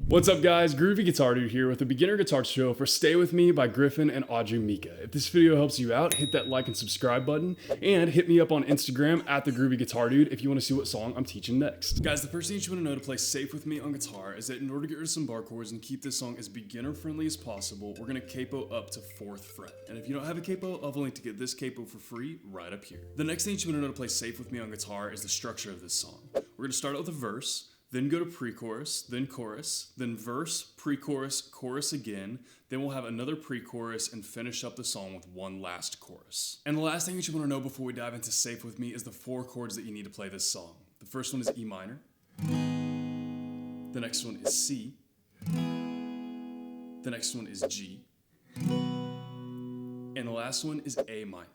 What's up guys, Groovy Guitar Dude here with a beginner guitar tutorial for Stay With Me by Gryffin and Audrey Mika. If this video helps you out, hit that like and subscribe button, and hit me up on Instagram at the Groovy Guitar Dude if you want to see what song I'm teaching next. Guys, the first thing you want to know to play safe with me on guitar is that in order to get rid of some bar chords and keep this song as beginner friendly as possible, we're going to capo up to 4th fret. And if you don't have a capo, I'll have a link to get this capo for free right up here. The next thing you want to know to play safe with me on guitar is the structure of this song. We're going to start out with a verse, then go to pre-chorus, then chorus, then verse, pre-chorus, chorus again, then we'll have another pre-chorus and finish up the song with one last chorus. And the last thing that you want to know before we dive into Safe With Me is the 4 chords that you need to play this song. The first one is E minor, the next one is C, the next one is G, and the last one is A minor.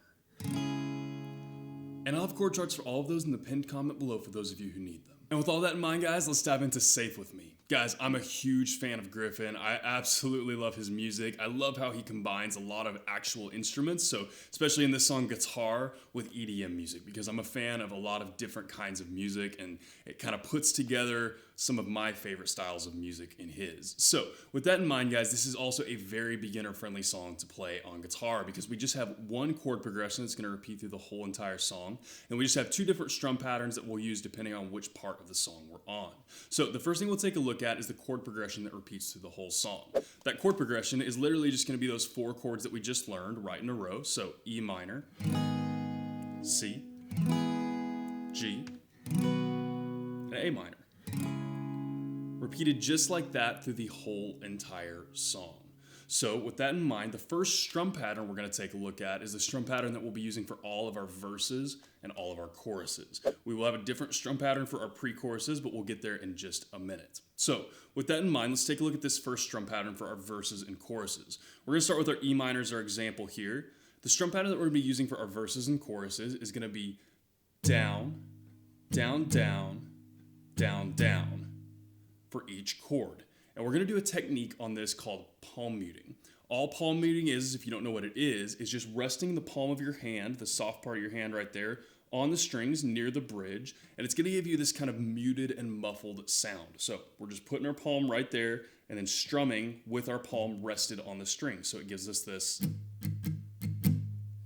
And I'll have chord charts for all of those in the pinned comment below for those of you who need them. And with all that in mind, guys, let's dive into Safe With Me. Guys, I'm a huge fan of Gryffin. I absolutely love his music. I love how he combines a lot of actual instruments, so especially in this song, guitar with EDM music, because I'm a fan of a lot of different kinds of music, and it kind of puts together some of my favorite styles of music in his. So with that in mind, guys, this is also a very beginner-friendly song to play on guitar because we just have one chord progression that's going to repeat through the whole entire song, and we just have 2 different strum patterns that we'll use depending on which part of the song we're on. So the first thing we'll take a look at is the chord progression that repeats through the whole song. That chord progression is literally just going to be those 4 chords that we just learned right in a row. So E minor, C, G, and A minor. Repeated just like that through the whole entire song. So with that in mind, the first strum pattern we're going to take a look at is the strum pattern that we'll be using for all of our verses and all of our choruses. We will have a different strum pattern for our pre-choruses, but we'll get there in just a minute. So with that in mind, let's take a look at this first strum pattern for our verses and choruses. We're going to start with our E minor as our example here. The strum pattern that we're going to be using for our verses and choruses is going to be down, down, down, down, down for each chord. And we're going to do a technique on this called palm muting. All palm muting is, if you don't know what it is just resting the palm of your hand, the soft part of your hand right there, on the strings near the bridge, and it's going to give you this kind of muted and muffled sound. So we're just putting our palm right there and then strumming with our palm rested on the string. So it gives us this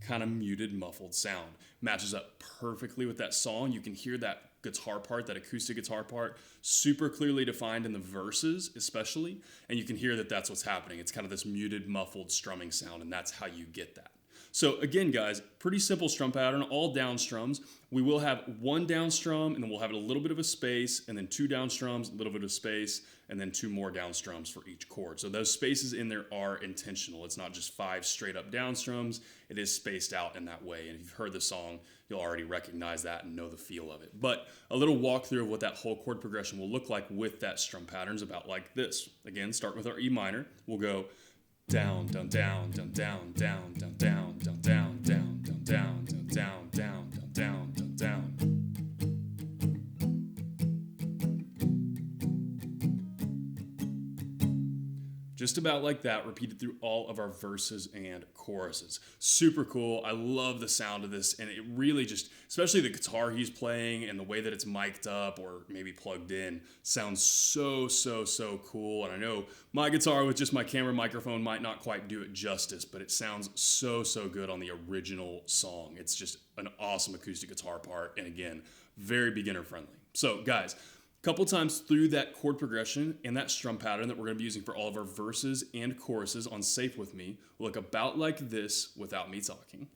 kind of muted, muffled sound. Matches up perfectly with that song. You can hear that guitar part, that acoustic guitar part, super clearly defined in the verses especially, and you can hear that that's what's happening. It's kind of this muted, muffled strumming sound, and that's how you get that. So again, guys, pretty simple strum pattern, all down strums. We will have 1 down strum, and then we'll have a little bit of a space, and then 2 down strums, a little bit of space, and then 2 more down strums for each chord. So those spaces in there are intentional. It's not just 5 straight up down strums. It is spaced out in that way. And if you've heard the song, you'll already recognize that and know the feel of it. But a little walkthrough of what that whole chord progression will look like with that strum pattern is about like this. Again, start with our E minor. We'll go down, down, down, down, down, down, down, down, down, down, down, down, down, down, down, down, down, down, down. Just about like that, repeated through all of our verses and choruses. Super cool. I love the sound of this, and it really just, especially the guitar he's playing and the way that it's mic'd up or maybe plugged in, sounds so, so, so cool. And I know my guitar with just my camera microphone might not quite do it justice, but it sounds so, so good on the original song. It's just an awesome acoustic guitar part, and again, very beginner friendly. So guys, couple times through that chord progression and that strum pattern that we're going to be using for all of our verses and choruses on Safe With Me will look about like this without me talking.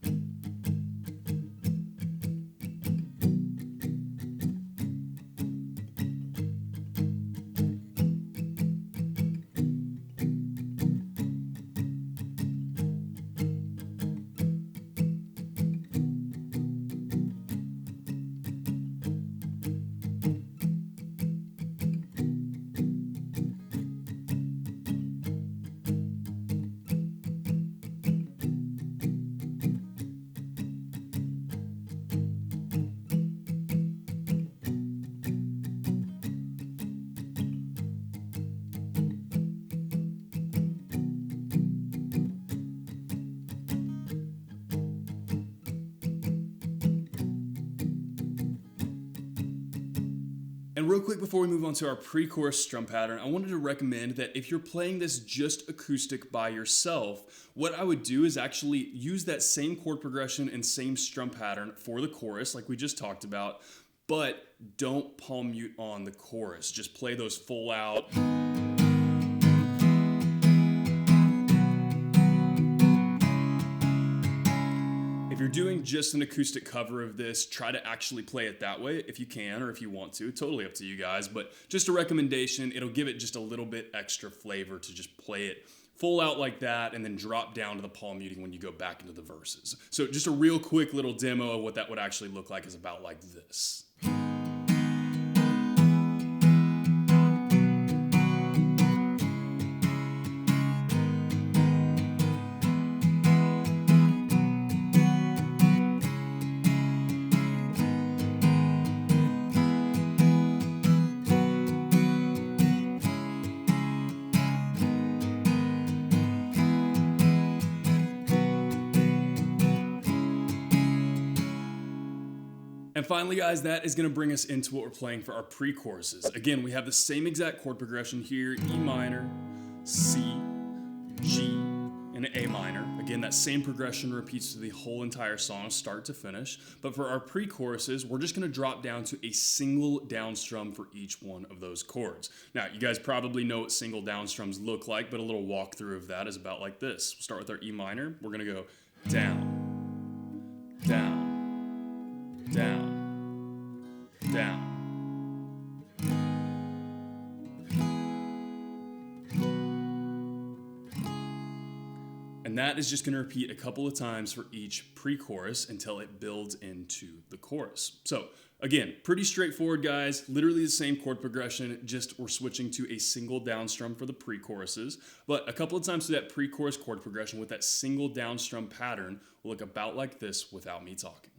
And real quick before we move on to our pre-chorus strum pattern, I wanted to recommend that if you're playing this just acoustic by yourself, what I would do is actually use that same chord progression and same strum pattern for the chorus like we just talked about, but don't palm mute on the chorus. Just play those full out. If you're doing just an acoustic cover of this, try to actually play it that way if you can or if you want to. Totally up to you guys, but just a recommendation. It'll give it just a little bit extra flavor to just play it full out like that and then drop down to the palm muting when you go back into the verses. So just a real quick little demo of what that would actually look like is about like this. And finally, guys, that is going to bring us into what we're playing for our pre-choruses. Again, we have the same exact chord progression here, E minor, C, G, and A minor. Again, that same progression repeats through the whole entire song, start to finish. But for our pre-choruses, we're just going to drop down to a single down strum for each one of those chords. Now, you guys probably know what single down strums look like, but a little walkthrough of that is about like this. We'll start with our E minor. We're going to go down, down, down, down. And that is just going to repeat a couple of times for each pre-chorus until it builds into the chorus. So again, pretty straightforward, guys. Literally the same chord progression, just we're switching to a single down strum for the pre-choruses. But a couple of times through that pre-chorus chord progression with that single down strum pattern will look about like this without me talking.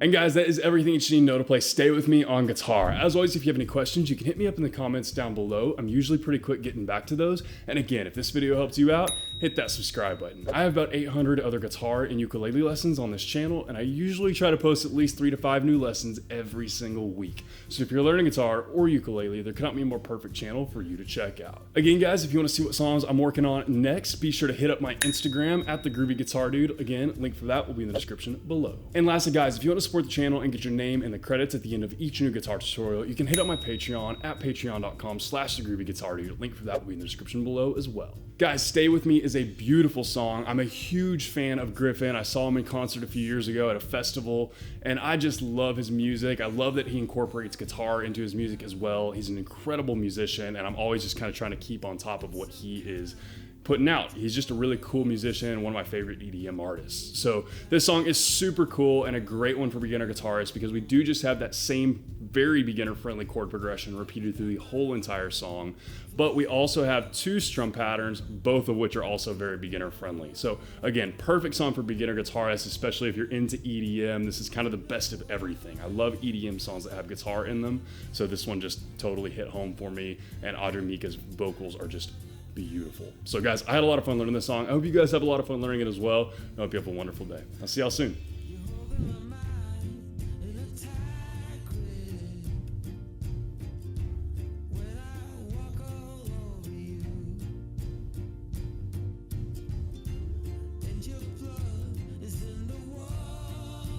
And guys, that is everything you need to know to play Stay With Me on guitar. As always, if you have any questions, you can hit me up in the comments down below. I'm usually pretty quick getting back to those. And again, if this video helped you out, hit that subscribe button. I have about 800 other guitar and ukulele lessons on this channel, and I usually try to post at least 3 to 5 new lessons every single week. So if you're learning guitar or ukulele, there cannot be a more perfect channel for you to check out. Again, guys, if you want to see what songs I'm working on next, be sure to hit up my Instagram at @thegroovyguitardude. Again, link for that will be in the description below. And lastly, guys, if you want to support the channel and get your name in the credits at the end of each new guitar tutorial, you can hit up my Patreon at patreon.com/thegroovyguitardude. Link for that will be in the description below as well. Guys, Stay With Me is a beautiful song. I'm a huge fan of Gryffin. I saw him in concert a few years ago at a festival, and I just love his music. I love that he incorporates guitar into his music as well. He's an incredible musician, and I'm always just kind of trying to keep on top of what he is putting out. He's just a really cool musician and one of my favorite EDM artists. So this song is super cool and a great one for beginner guitarists because we do just have that same very beginner friendly chord progression repeated through the whole entire song, but we also have 2 strum patterns, both of which are also very beginner friendly. So again, perfect song for beginner guitarists, especially if you're into EDM. This is kind of the best of everything. I love EDM songs that have guitar in them, so this one just totally hit home for me, and Audrey Mika's vocals are just beautiful. So guys, I had a lot of fun learning this song. I hope you guys have a lot of fun learning it as well. I hope you have a wonderful day. I'll see y'all soon.